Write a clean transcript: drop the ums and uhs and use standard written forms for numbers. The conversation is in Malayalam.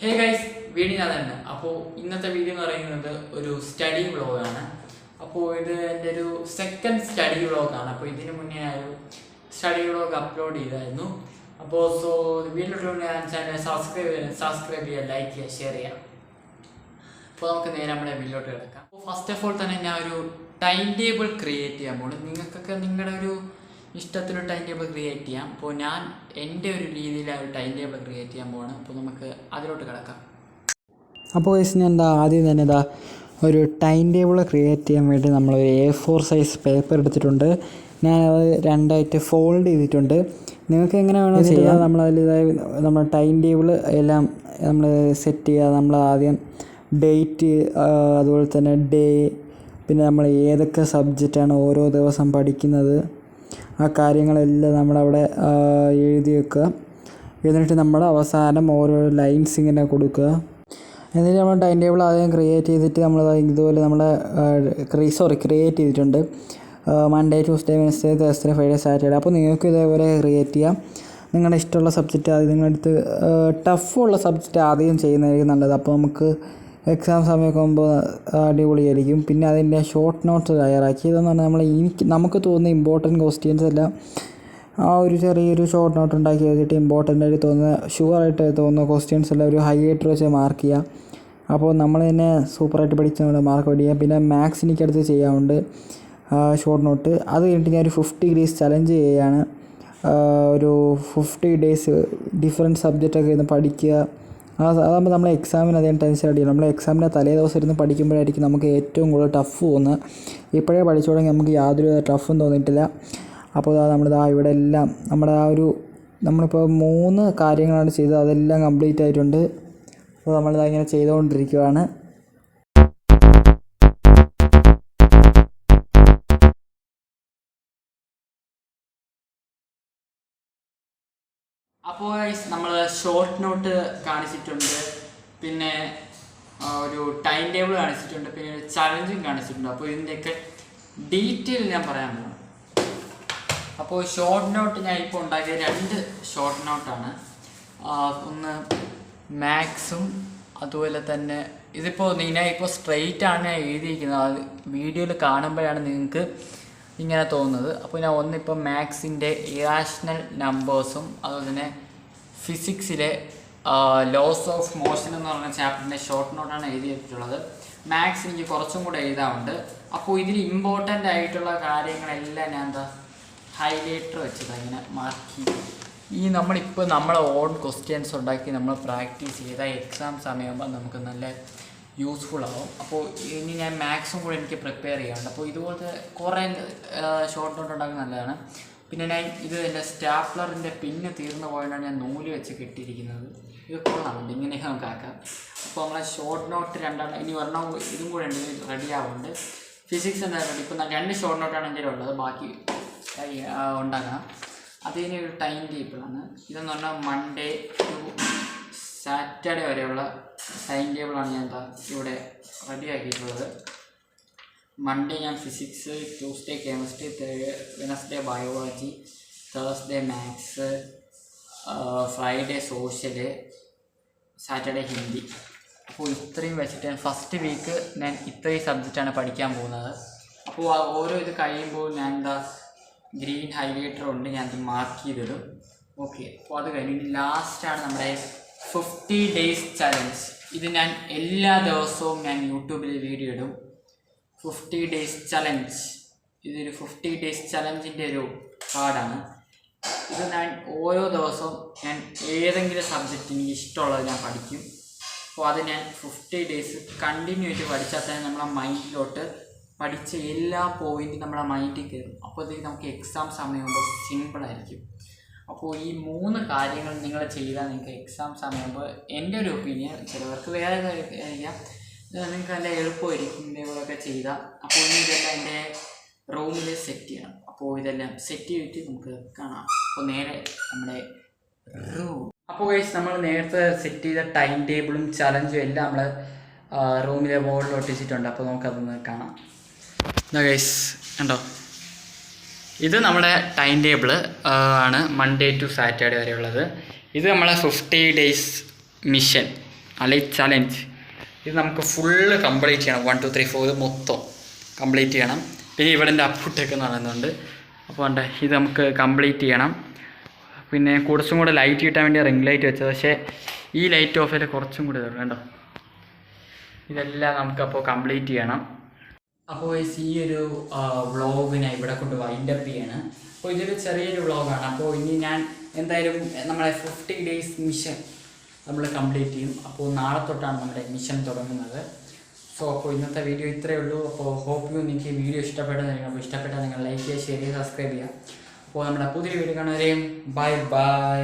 ഹേ ഗൈസ്, വീഡിയോ തന്നെ. അപ്പോൾ ഇന്നത്തെ വീഡിയോ എന്ന് പറയുന്നത് ഒരു സ്റ്റഡി വ്ളോഗാണ്. അപ്പോൾ ഇത് എൻ്റെ ഒരു സെക്കൻഡ് സ്റ്റഡി വ്ളോഗാണ്. അപ്പോൾ ഇതിന് മുന്നേ ഞാൻ ഒരു സ്റ്റഡി വ്ളോഗ് അപ്ലോഡ് ചെയ്തായിരുന്നു. അപ്പോൾ വീഡിയോ ഞാൻ ചാനൽ സബ്സ്ക്രൈബ് ചെയ്യുക, ലൈക്ക് ചെയ്യുക, ഷെയർ ചെയ്യുക. അപ്പോൾ നമുക്ക് നേരെ നമ്മുടെ വീഡിയോട്ട് കിടക്കാം. അപ്പോൾ ഫസ്റ്റ് ഓഫ് ഓൾ തന്നെ ഞാൻ ഒരു ടൈം ടേബിൾ ക്രിയേറ്റ് ചെയ്യാൻ പോകുന്നു. നിങ്ങൾക്കൊക്കെ നിങ്ങളുടെ ഒരു ഇഷ്ടത്തിലൊരു ടൈം ടേബിൾ ക്രിയേറ്റ് ചെയ്യാം. അപ്പോൾ ഞാൻ എൻ്റെ ഒരു രീതിയിൽ ഒരു ടൈം ടേബിൾ ക്രിയേറ്റ് ചെയ്യാൻ പോവാണ്. അപ്പോൾ നമുക്ക് അതിലോട്ട് കിടക്കാം. അപ്പോൾ ഞാൻ ആദ്യം തന്നെ ഒരു ടൈം ടേബിൾ ക്രിയേറ്റ് ചെയ്യാൻ വേണ്ടി നമ്മളൊരു A4 സൈസ് പേപ്പർ എടുത്തിട്ടുണ്ട്. ഞാനത് രണ്ടായിട്ട് ഫോൾഡ് ചെയ്തിട്ടുണ്ട്. നിങ്ങൾക്ക് എങ്ങനെ വേണമെങ്കിൽ ചെയ്യാം. നമ്മളതിൽ നമ്മൾ ടൈം ടേബിൾ എല്ലാം നമ്മൾ സെറ്റ് ചെയ്യുക. നമ്മൾ ആദ്യം ഡേറ്റ്, അതുപോലെ തന്നെ ഡേ, പിന്നെ നമ്മൾ ഏതൊക്കെ സബ്ജക്റ്റാണ് ഓരോ ദിവസം പഠിക്കുന്നത്, ആ കാര്യങ്ങളെല്ലാം നമ്മളവിടെ എഴുതി വെക്കുക. എന്നിട്ട് നമ്മൾ അവസാനം ഓരോ ലൈൻസ് ഇങ്ങനെ കൊടുക്കുക. എന്നിട്ട് നമ്മൾ ടൈം ടേബിൾ ആദ്യം ക്രിയേറ്റ് ചെയ്തിട്ട് നമ്മൾ ഇതുപോലെ നമ്മുടെ ക്രിയേറ്റ് ചെയ്തിട്ടുണ്ട്. Monday, Tuesday, Wednesday, Thursday, Friday, Saturday. അപ്പോൾ നിങ്ങൾക്ക് ഇതേപോലെ ക്രിയേറ്റ് ചെയ്യാം. നിങ്ങളുടെ ഇഷ്ടമുള്ള സബ്ജക്റ്റ് ആദ്യം നിങ്ങളെടുത്ത് ടഫുള്ള സബ്ജക്റ്റ് ആദ്യം ചെയ്യുന്നതായിരിക്കും നല്ലത്. അപ്പോൾ നമുക്ക് എക്സാം സമയമൊക്കെ ആകുമ്പോൾ അടിപൊളിയായിരിക്കും. പിന്നെ അതിൻ്റെ ഷോർട്ട് നോട്ട്സ് തയ്യാറാക്കി. ഇതെന്ന് പറഞ്ഞാൽ നമുക്ക് തോന്നുന്ന ഇമ്പോർട്ടൻറ്റ് ക്വസ്റ്റ്യൻസ് എല്ലാം ആ ഒരു ചെറിയൊരു ഷോർട്ട് നോട്ട് ഉണ്ടാക്കി വെച്ചിട്ട് ഇമ്പോർട്ടൻ്റ് ആയിട്ട് തോന്നുന്ന ഷുവറായിട്ട് തോന്നുന്ന ക്വസ്റ്റ്യൻസ് എല്ലാം ഒരു ഹൈലൈറ്റർ വെച്ച് മാർക്ക് ചെയ്യുക. അപ്പോൾ നമ്മൾ തന്നെ സൂപ്പറായിട്ട് പഠിച്ച് നമ്മൾ മാർക്ക് പഠിക്കുക. പിന്നെ മാത്സ് എനിക്കടുത്ത് ചെയ്യാറുണ്ട് ഷോർട്ട് നോട്ട്. അത് കഴിഞ്ഞിട്ട് ഞാൻ ഒരു 50 days ചലഞ്ച് ചെയ്യുകയാണ്. ഒരു 50 days ഡിഫറെൻറ്റ് സബ്ജക്റ്റൊക്കെ ഇരുന്ന് പഠിക്കുക. അതാകുമ്പോൾ നമ്മൾ എക്സാമിന് അധികം ടെൻഷൻ അടിക്കില്ല. നമ്മൾ എക്സാമിൻ്റെ തലേ ദിവസം ഇരുന്ന് പഠിക്കുമ്പോഴായിരിക്കും നമുക്ക് ഏറ്റവും കൂടുതൽ ടഫ് തോന്നുന്നത്. ഇപ്പോഴേ പഠിച്ചു തുടങ്ങി നമുക്ക് യാതൊരു ടഫും തോന്നിയിട്ടില്ല. അപ്പോൾ ഇവിടെ എല്ലാം നമ്മളിപ്പോൾ 3 കാര്യങ്ങളാണ് ചെയ്തത്. അതെല്ലാം കംപ്ലീറ്റ് ആയിട്ടുണ്ട്. അപ്പോൾ ഇങ്ങനെ ചെയ്തുകൊണ്ടിരിക്കുകയാണ്. അപ്പോൾ നമ്മൾ ഷോർട്ട് നോട്ട് കാണിച്ചിട്ടുണ്ട്, പിന്നെ ഒരു ടൈം ടേബിൾ കാണിച്ചിട്ടുണ്ട്, പിന്നെ ഒരു ചലഞ്ചും കാണിച്ചിട്ടുണ്ട്. അപ്പോൾ ഇതിൻ്റെയൊക്കെ ഡീറ്റെയിൽ ഞാൻ പറയാൻ പോകുന്നു. അപ്പോൾ ഷോർട്ട് നോട്ട് ഞാൻ ഇപ്പോൾ ഉണ്ടാക്കിയ 2 ഷോർട്ട് നോട്ടാണ്. ഒന്ന് മാത്സും അതുപോലെ തന്നെ ഇതിപ്പോൾ ഇപ്പോൾ സ്ട്രെയിറ്റ് ആണ് ഞാൻ എഴുതിയിരിക്കുന്നത്. അത് വീഡിയോയിൽ കാണുമ്പോഴാണ് നിങ്ങൾക്ക് ഇങ്ങനെ തോന്നുന്നത്. അപ്പോൾ ഞാൻ ഒന്നിപ്പോൾ മാത്സിൻ്റെ ഇറാഷണൽ നമ്പേഴ്സും അതുപോലെ തന്നെ ഫിസിക്സിലെ ലോസ് ഓഫ് മോഷൻ എന്ന് പറഞ്ഞ ചാപ്റ്ററിൻ്റെ ഷോർട്ട് നോട്ടാണ് എഴുതിയിട്ടുള്ളത്. മാത്സ് എനിക്ക് കുറച്ചും കൂടെ എഴുതാറുണ്ട്. അപ്പോൾ ഇതിൽ ഇമ്പോർട്ടൻ്റ് ആയിട്ടുള്ള കാര്യങ്ങളെല്ലാം ഞാൻ ഹൈലൈറ്റർ വെച്ചത് ഇങ്ങനെ മാർക്ക് ചെയ്യും. നമ്മളിപ്പോൾ നമ്മളെ ഓൺ ക്വസ്റ്റ്യൻസ് ഉണ്ടാക്കി നമ്മൾ പ്രാക്ടീസ് ചെയ്താൽ എക്സാം സമയമാകുമ്പോൾ നമുക്ക് നല്ല യൂസ്ഫുൾ ആവും. അപ്പോൾ ഇനി ഞാൻ മാത്സും കൂടെ എനിക്ക് പ്രിപ്പയർ ചെയ്യാറുണ്ട്. അപ്പോൾ ഇതുപോലത്തെ കുറേ ഷോർട്ട് നോട്ട് ഉണ്ടാക്കുന്നത് നല്ലതാണ്. പിന്നെ ഞാൻ എൻ്റെ സ്റ്റാപ്ലറിൻ്റെ പിന്ന് തീർന്നു പോയതാണ് ഞാൻ നൂല് വെച്ച് കെട്ടിയിരിക്കുന്നത്. ഇത് കൊള്ളാമുണ്ട്, ഇങ്ങനെയൊക്കെ നമുക്ക് ആക്കാം. അപ്പോൾ നമ്മളെ ഷോർട്ട് നോട്ട് 2 ഇനി ഒരെണ്ണം ഇതും കൂടെ ഉണ്ട്, റെഡി ആവുന്നുണ്ട്. ഫിസിക്സ് എന്തായാലും ഇപ്പോൾ 2 ഷോർട്ട് നോട്ടാണ് എൻ്റെ ഉള്ളത്, ബാക്കി ഉണ്ടാക്കണം. അതിന് ഒരു ടൈം ടേബിളാണ്. ഇതെന്ന് പറഞ്ഞാൽ മൺഡേ ടു സാറ്റർഡേ വരെയുള്ള ടൈം ടേബിളാണ് ഞാൻ ഇവിടെ റെഡിയാക്കിയിട്ടുള്ളത്. മൺഡേ ഞാൻ physics, Tuesday chemistry, Wednesday biology, Thursday maths, Friday social, Saturday Hindi. അപ്പോൾ ഇത്രയും വെച്ചിട്ട് ഞാൻ ഫസ്റ്റ് വീക്ക് ഞാൻ ഇത്രയും സബ്ജക്റ്റാണ് പഠിക്കാൻ പോകുന്നത്. അപ്പോൾ ഓരോ ഇത് കഴിയുമ്പോൾ ഞാൻ ഗ്രീൻ ഹൈലൈറ്റർ കൊണ്ട് ഞാൻ മാർക്ക് ചെയ്തിടും. ഓക്കെ, അപ്പോൾ അത് കഴിഞ്ഞിട്ട് ലാസ്റ്റാണ് നമ്മുടെ 50 days ചലഞ്ച്. ഇത് ഞാൻ എല്ലാ ദിവസവും ഞാൻ യൂട്യൂബിൽ വീഡിയോ ഇടും. 50 days ചലഞ്ച്, ഇതൊരു 50 days ചലഞ്ചിൻ്റെ ഒരു കാർഡാണ്. ഇത് ഞാൻ ഓരോ ദിവസവും ഞാൻ ഏതെങ്കിലും സബ്ജക്റ്റ് എനിക്ക് ഇഷ്ടമുള്ളത് ഞാൻ പഠിക്കും. അപ്പോൾ അത് ഞാൻ 50 days കണ്ടിന്യൂ ആയിട്ട് പഠിച്ചാൽ തന്നെ നമ്മളെ മൈൻഡിലോട്ട് പഠിച്ച എല്ലാ പോയിൻറ്റും നമ്മളെ മൈൻഡിൽ കയറും. അപ്പോഴത്തേക്ക് നമുക്ക് എക്സാം സമയമാകുമ്പോൾ സിമ്പിളായിരിക്കും. അപ്പോൾ ഈ 3 കാര്യങ്ങൾ നിങ്ങൾ ചെയ്താൽ നിങ്ങൾക്ക് എക്സാം സമയമാകുമ്പോൾ എൻ്റെ ഒരു ഒപ്പീനിയൻ, ചിലവർക്ക് വേറെ ആയിരിക്കാം, നിങ്ങൾക്ക് നല്ല എളുപ്പമായിരിക്കും ഇതേപോലെയൊക്കെ ചെയ്താൽ. അപ്പോൾ ഇതെല്ലാം എൻ്റെ റൂമിൽ സെറ്റ് ചെയ്യണം. അപ്പോൾ ഇതെല്ലാം സെറ്റ് ചെയ്തിട്ട് നമുക്ക് കാണാം. അപ്പോൾ നേരെ നമ്മുടെ റൂം. അപ്പോൾ നമ്മൾ നേരത്തെ സെറ്റ് ചെയ്ത ടൈം ടേബിളും ചലഞ്ചും എല്ലാം നമ്മൾ റൂമിലെ ബോർഡിൽ ഒട്ടിച്ചിട്ടുണ്ട്. അപ്പോൾ നമുക്കതൊന്ന് കാണാം. ഗൈസ് കണ്ടോ, ഇത് നമ്മുടെ ടൈം ടേബിൾ ആണ്, മൺഡേ ടു സാറ്റർഡേ വരെയുള്ളത്. ഇത് നമ്മളെ 50 days മിഷൻ. അല്ലെങ്കിൽ ചലഞ്ച്. ഇത് നമുക്ക് ഫുള്ള് കംപ്ലീറ്റ് ചെയ്യണം. 1 2 3 4 മൊത്തം കംപ്ലീറ്റ് ചെയ്യണം. പിന്നെ ഇവിടെ എൻ്റെ അപ്പുട്ടൊക്കെ നടന്നുണ്ട്. അപ്പോൾ ഉണ്ട് ഇത് നമുക്ക് കംപ്ലീറ്റ് ചെയ്യണം. പിന്നെ കുറച്ചും കൂടെ ലൈറ്റ് കിട്ടാൻ വേണ്ടി റിംഗ് ലൈറ്റ് വെച്ചത്. പക്ഷേ ഈ ലൈറ്റ് ഓഫ് ചെയ്ത് കുറച്ചും കൂടെ തരും കേട്ടോ. ഇതെല്ലാം നമുക്കപ്പോൾ കംപ്ലീറ്റ് ചെയ്യണം. അപ്പോൾ ഈ ഒരു വ്ളോഗിനെ ഇവിടെ കൊണ്ട് വൈൻഡപ്പ് ചെയ്യണം. അപ്പോൾ ഇതൊരു ചെറിയൊരു വ്ളോഗാണ്. അപ്പോൾ ഇനി ഞാൻ എന്തായാലും നമ്മളെ 50 days മിഷൻ നമ്മൾ കംപ്ലീറ്റ് ചെയ്യും. അപ്പോൾ നാളെ തൊട്ടാണ് നമ്മുടെ മിഷൻ തുടങ്ങുന്നത്. സോ അപ്പോൾ ഇന്നത്തെ വീഡിയോ ഇത്രയേ ഉള്ളൂ. അപ്പോൾ ഹോപ്പ് യു നിങ്ങൾക്ക് ഈ വീഡിയോ ഇഷ്ടപ്പെടുന്നതായിരിക്കും. അപ്പോൾ ഇഷ്ടപ്പെട്ടാൽ നിങ്ങൾ ലൈക്ക് ചെയ്യുക, ഷെയർ ചെയ്യുക, സബ്സ്ക്രൈബ് ചെയ്യുക. അപ്പോൾ നമ്മുടെ പുതിയ വീഡിയോ കാണുന്നവരെയും ബൈ ബൈ.